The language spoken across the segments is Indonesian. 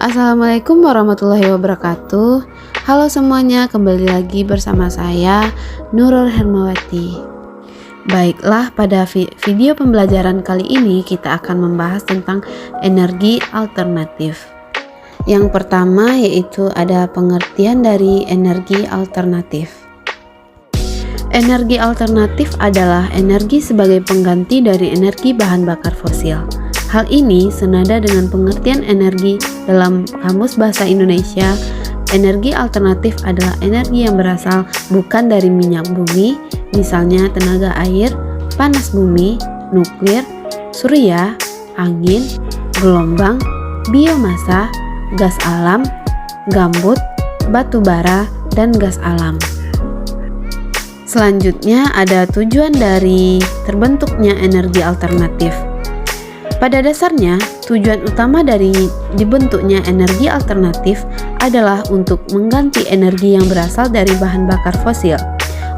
Assalamualaikum warahmatullahi wabarakatuh. Halo semuanya, kembali lagi bersama saya Nurul Hermawati. Baiklah, pada video pembelajaran kali ini kita akan membahas tentang energi alternatif. Yang pertama yaitu ada pengertian dari energi alternatif. Energi alternatif adalah energi sebagai pengganti dari energi bahan bakar fosil. Hal ini senada dengan pengertian energi dalam Kamus Bahasa Indonesia. Energi alternatif adalah energi yang berasal bukan dari minyak bumi, misalnya tenaga air, panas bumi, nuklir, surya, angin, gelombang, biomasa, gas alam, gambut, batu bara, dan gas alam. Selanjutnya ada tujuan dari terbentuknya energi alternatif. Pada dasarnya, tujuan utama dari dibentuknya energi alternatif adalah untuk mengganti energi yang berasal dari bahan bakar fosil.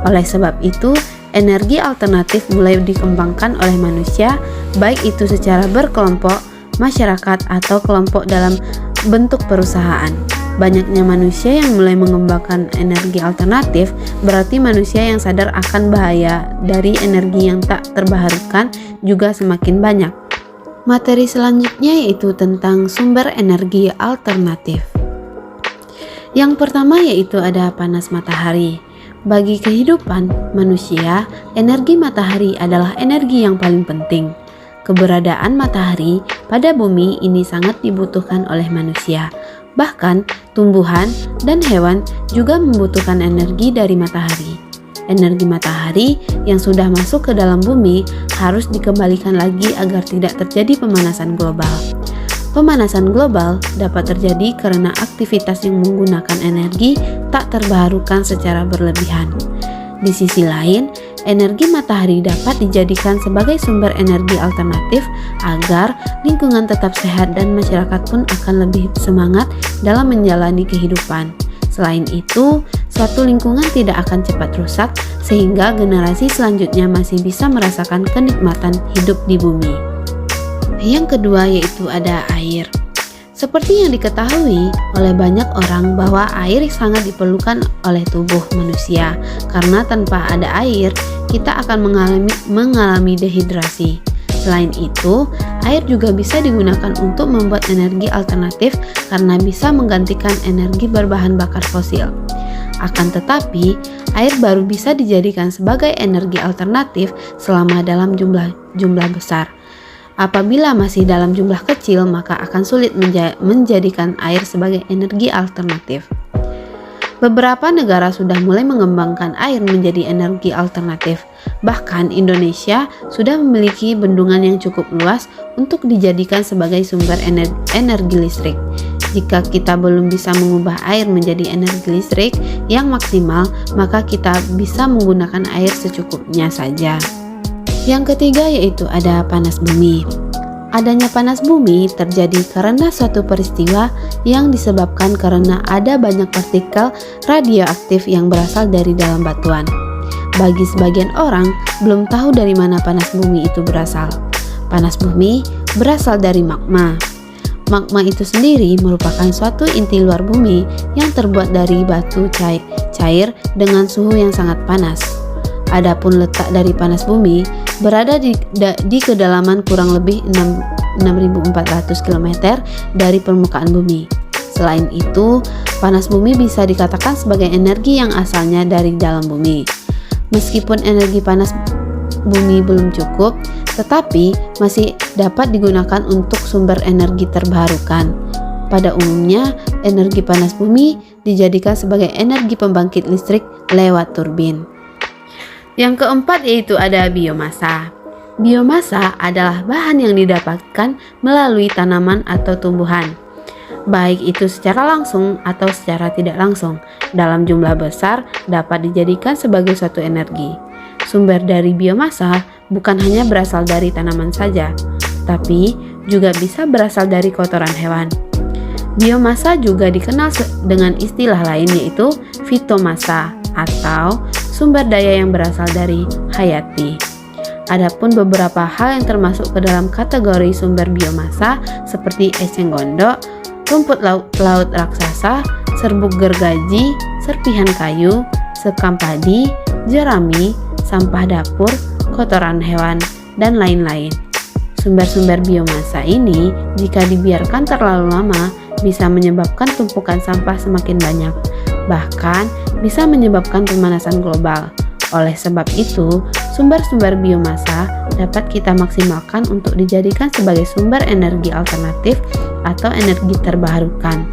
Oleh sebab itu, energi alternatif mulai dikembangkan oleh manusia, baik itu secara berkelompok, masyarakat, atau kelompok dalam bentuk perusahaan. Banyaknya manusia yang mulai mengembangkan energi alternatif berarti manusia yang sadar akan bahaya dari energi yang tak terbarukan juga semakin banyak. Materi selanjutnya yaitu tentang sumber energi alternatif. Yang pertama yaitu ada panas matahari. Bagi kehidupan manusia, energi matahari adalah energi yang paling penting. Keberadaan matahari pada bumi ini sangat dibutuhkan oleh manusia. Bahkan tumbuhan dan hewan juga membutuhkan energi dari matahari. Energi matahari yang sudah masuk ke dalam bumi harus dikembalikan lagi agar tidak terjadi pemanasan global. Pemanasan global dapat terjadi karena aktivitas yang menggunakan energi tak terbarukan secara berlebihan. Di sisi lain, energi matahari dapat dijadikan sebagai sumber energi alternatif agar lingkungan tetap sehat dan masyarakat pun akan lebih semangat dalam menjalani kehidupan. Selain itu, suatu lingkungan tidak akan cepat rusak sehingga generasi selanjutnya masih bisa merasakan kenikmatan hidup di bumi. Yang kedua yaitu ada air. Seperti yang diketahui oleh banyak orang bahwa air sangat diperlukan oleh tubuh manusia karena tanpa ada air kita akan mengalami dehidrasi. Selain itu, air juga bisa digunakan untuk membuat energi alternatif karena bisa menggantikan energi berbahan bakar fosil. Akan tetapi, air baru bisa dijadikan sebagai energi alternatif selama dalam jumlah besar. Apabila masih dalam jumlah kecil, maka akan sulit menjadikan air sebagai energi alternatif. Beberapa negara sudah mulai mengembangkan air menjadi energi alternatif. Bahkan Indonesia sudah memiliki bendungan yang cukup luas untuk dijadikan sebagai sumber energi listrik. Jika kita belum bisa mengubah air menjadi energi listrik yang maksimal, maka kita bisa menggunakan air secukupnya saja. Yang ketiga yaitu ada panas bumi. Adanya panas bumi terjadi karena suatu peristiwa yang disebabkan karena ada banyak partikel radioaktif yang berasal dari dalam batuan. Bagi sebagian orang, belum tahu dari mana panas bumi itu berasal. Panas bumi berasal dari magma. Magma itu sendiri merupakan suatu inti luar bumi yang terbuat dari batu cair dengan suhu yang sangat panas. Adapun letak dari panas bumi berada di kedalaman kurang lebih 6.400 km dari permukaan bumi. Selain itu, panas bumi bisa dikatakan sebagai energi yang asalnya dari dalam bumi. Meskipun energi panas bumi belum cukup, tetapi masih dapat digunakan untuk sumber energi terbarukan. Pada umumnya, energi panas bumi dijadikan sebagai energi pembangkit listrik lewat turbin. Yang keempat yaitu ada biomasa. Biomasa adalah bahan yang didapatkan melalui tanaman atau tumbuhan, baik itu secara langsung atau secara tidak langsung. Dalam jumlah besar dapat dijadikan sebagai suatu energi. Sumber dari biomasa bukan hanya berasal dari tanaman saja, tapi juga bisa berasal dari kotoran hewan. Biomasa juga dikenal dengan istilah lain yaitu fitomasa atau sumber daya yang berasal dari hayati. Adapun beberapa hal yang termasuk ke dalam kategori sumber biomasa seperti eceng gondok, rumput laut raksasa, serbuk gergaji, serpihan kayu, sekam padi, jerami, sampah dapur, kotoran hewan, dan lain-lain. Sumber-sumber biomasa ini jika dibiarkan terlalu lama bisa menyebabkan tumpukan sampah semakin banyak, bahkan bisa menyebabkan pemanasan global. Oleh sebab itu, sumber-sumber biomasa dapat kita maksimalkan untuk dijadikan sebagai sumber energi alternatif atau energi terbarukan.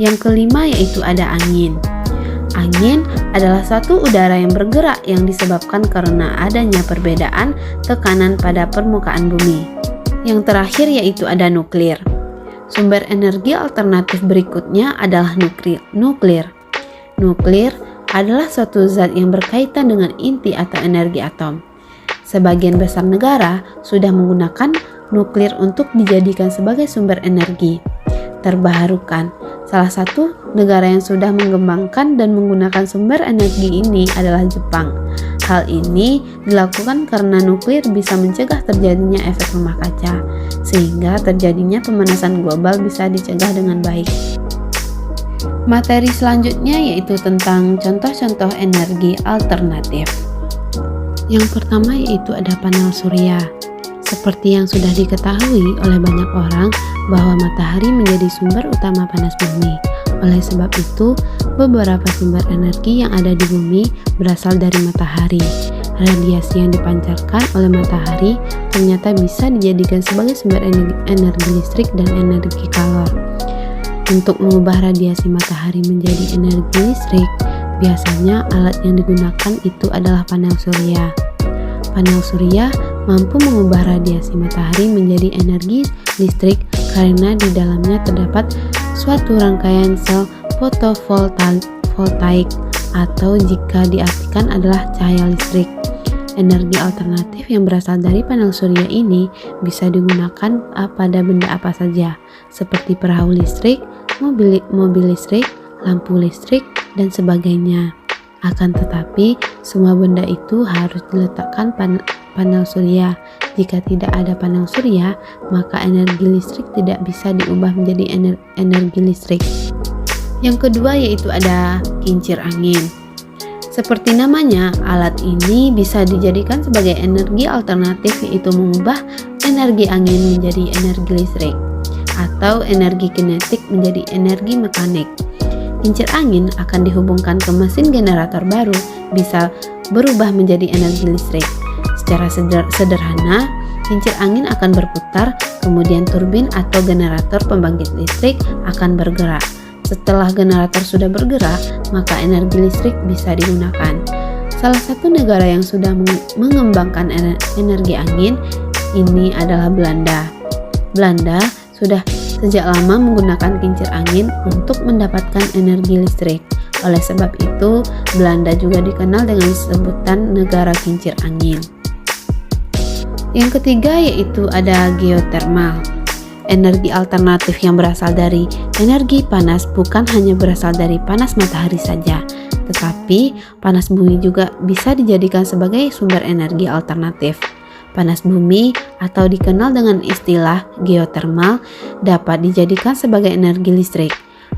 Yang kelima yaitu ada angin. Angin adalah suatu udara yang bergerak yang disebabkan karena adanya perbedaan tekanan pada permukaan bumi. Yang terakhir yaitu ada nuklir. Sumber energi alternatif berikutnya adalah nuklir. Nuklir adalah suatu zat yang berkaitan dengan inti atau energi atom. Sebagian besar negara sudah menggunakan nuklir untuk dijadikan sebagai sumber energi terbarukan. Salah satu negara yang sudah mengembangkan dan menggunakan sumber energi ini adalah Jepang. Hal ini dilakukan karena nuklir bisa mencegah terjadinya efek rumah kaca, sehingga terjadinya pemanasan global bisa dicegah dengan baik. Materi selanjutnya yaitu tentang contoh-contoh energi alternatif. Yang pertama yaitu ada panel surya. Seperti yang sudah diketahui oleh banyak orang bahwa matahari menjadi sumber utama panas bumi. Oleh sebab itu, beberapa sumber energi yang ada di bumi berasal dari matahari. Radiasi yang dipancarkan oleh matahari ternyata bisa dijadikan sebagai sumber energi listrik dan energi kalor. Untuk mengubah radiasi matahari menjadi energi listrik, biasanya alat yang digunakan itu adalah panel surya. Panel surya mampu mengubah radiasi matahari menjadi energi listrik karena di dalamnya terdapat suatu rangkaian sel fotovoltaik atau jika diartikan adalah cahaya listrik. Energi alternatif yang berasal dari panel surya ini bisa digunakan pada benda apa saja, seperti perahu listrik, mobil listrik, lampu listrik, dan sebagainya. Akan tetapi, semua benda itu harus diletakkan panel surya. Jika tidak ada panel surya, maka energi listrik tidak bisa diubah menjadi energi listrik. Yang kedua yaitu ada kincir angin. Seperti namanya, alat ini bisa dijadikan sebagai energi alternatif, yaitu mengubah energi angin menjadi energi listrik atau energi kinetik menjadi energi mekanik. Kincir angin akan dihubungkan ke mesin generator baru, bisa berubah menjadi energi listrik. Secara sederhana, kincir angin akan berputar, kemudian turbin atau generator pembangkit listrik akan bergerak. Setelah generator sudah bergerak, maka energi listrik bisa digunakan. Salah satu negara yang sudah mengembangkan energi angin ini adalah Belanda. Belanda sudah sejak lama menggunakan kincir angin untuk mendapatkan energi listrik. Oleh sebab itu, Belanda juga dikenal dengan sebutan negara kincir angin. Yang ketiga yaitu ada geotermal. Energi alternatif yang berasal dari energi panas bukan hanya berasal dari panas matahari saja, tetapi panas bumi juga bisa dijadikan sebagai sumber energi alternatif. Panas bumi atau dikenal dengan istilah geotermal dapat dijadikan sebagai energi listrik.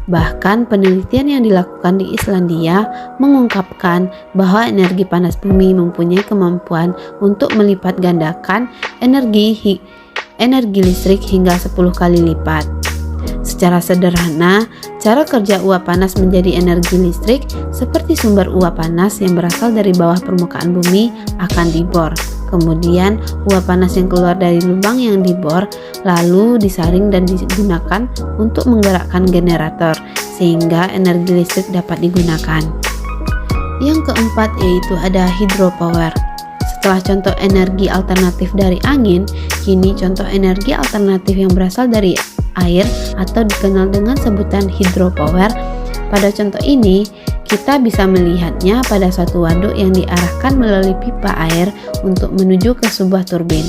Bahkan penelitian yang dilakukan di Islandia mengungkapkan bahwa energi panas bumi mempunyai kemampuan untuk melipat gandakan energi listrik hingga 10 kali lipat. Secara sederhana, cara kerja uap panas menjadi energi listrik seperti sumber uap panas yang berasal dari bawah permukaan bumi akan dibor. Kemudian uap panas yang keluar dari lubang yang dibor lalu disaring dan digunakan untuk menggerakkan generator sehingga energi listrik dapat digunakan. Yang keempat yaitu ada hydropower. Setelah contoh energi alternatif dari angin, kini contoh energi alternatif yang berasal dari air atau dikenal dengan sebutan hydropower. Pada contoh ini, kita bisa melihatnya pada suatu waduk yang diarahkan melalui pipa air untuk menuju ke sebuah turbin.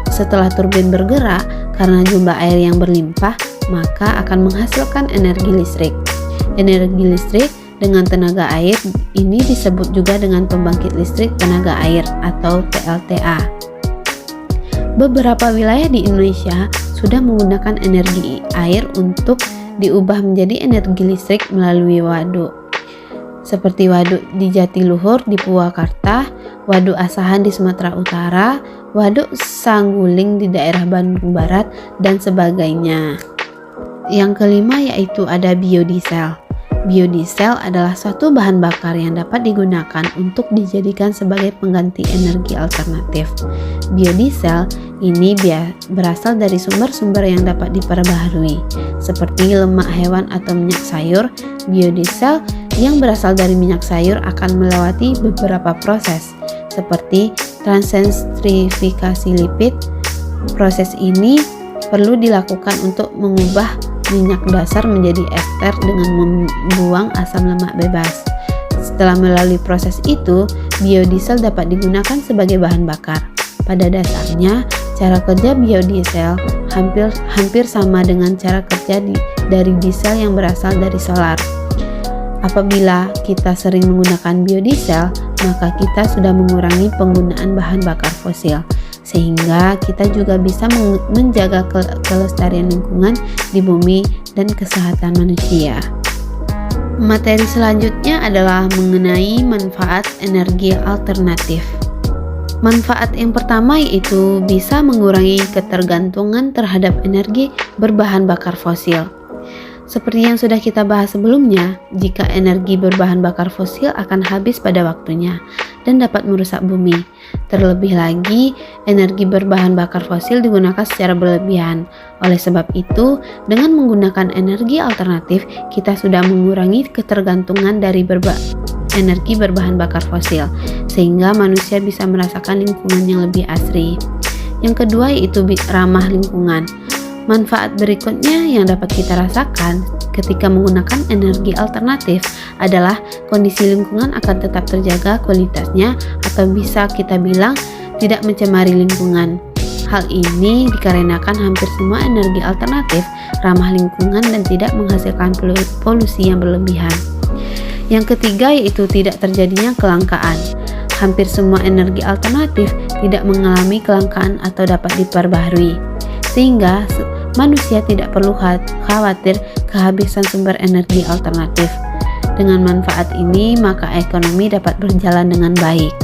Setelah turbin bergerak, karena jumlah air yang berlimpah, maka akan menghasilkan energi listrik. Energi listrik dengan tenaga air ini disebut juga dengan pembangkit listrik tenaga air atau PLTA. Beberapa wilayah di Indonesia sudah menggunakan energi air untuk diubah menjadi energi listrik melalui waduk. Seperti waduk di Jatiluhur di Purwakarta, waduk Asahan di Sumatera Utara, waduk Sangguling di daerah Bandung Barat, dan sebagainya. Yang kelima yaitu ada biodiesel. Biodiesel adalah suatu bahan bakar yang dapat digunakan untuk dijadikan sebagai pengganti energi alternatif. Biodiesel ini berasal dari sumber-sumber yang dapat diperbaharui, seperti lemak hewan atau minyak sayur. Biodiesel yang berasal dari minyak sayur akan melewati beberapa proses, seperti transentrifikasi lipid. Proses ini perlu dilakukan untuk mengubah minyak dasar menjadi ester dengan membuang asam lemak bebas. Setelah melalui proses itu, biodiesel dapat digunakan sebagai bahan bakar. Pada dasarnya, cara kerja biodiesel hampir sama dengan cara kerja dari diesel yang berasal dari solar. Apabila kita sering menggunakan biodiesel, maka kita sudah mengurangi penggunaan bahan bakar fosil, sehingga kita juga bisa menjaga kelestarian lingkungan di bumi dan kesehatan manusia. Materi selanjutnya adalah mengenai manfaat energi alternatif. Manfaat yang pertama yaitu bisa mengurangi ketergantungan terhadap energi berbahan bakar fosil. Seperti yang sudah kita bahas sebelumnya, jika energi berbahan bakar fosil akan habis pada waktunya dan dapat merusak bumi. Terlebih lagi, energi berbahan bakar fosil digunakan secara berlebihan. Oleh sebab itu, dengan menggunakan energi alternatif, kita sudah mengurangi ketergantungan dari energi berbahan bakar fosil, sehingga manusia bisa merasakan lingkungan yang lebih asri. Yang kedua yaitu ramah lingkungan. Manfaat berikutnya yang dapat kita rasakan ketika menggunakan energi alternatif adalah kondisi lingkungan akan tetap terjaga kualitasnya, atau bisa kita bilang tidak mencemari lingkungan. Hal ini dikarenakan hampir semua energi alternatif ramah lingkungan dan tidak menghasilkan polusi yang berlebihan. Yang ketiga yaitu tidak terjadinya kelangkaan. Hampir semua energi alternatif tidak mengalami kelangkaan atau dapat diperbaharui, sehingga manusia tidak perlu khawatir kehabisan sumber energi alternatif. Dengan manfaat ini, maka ekonomi dapat berjalan dengan baik.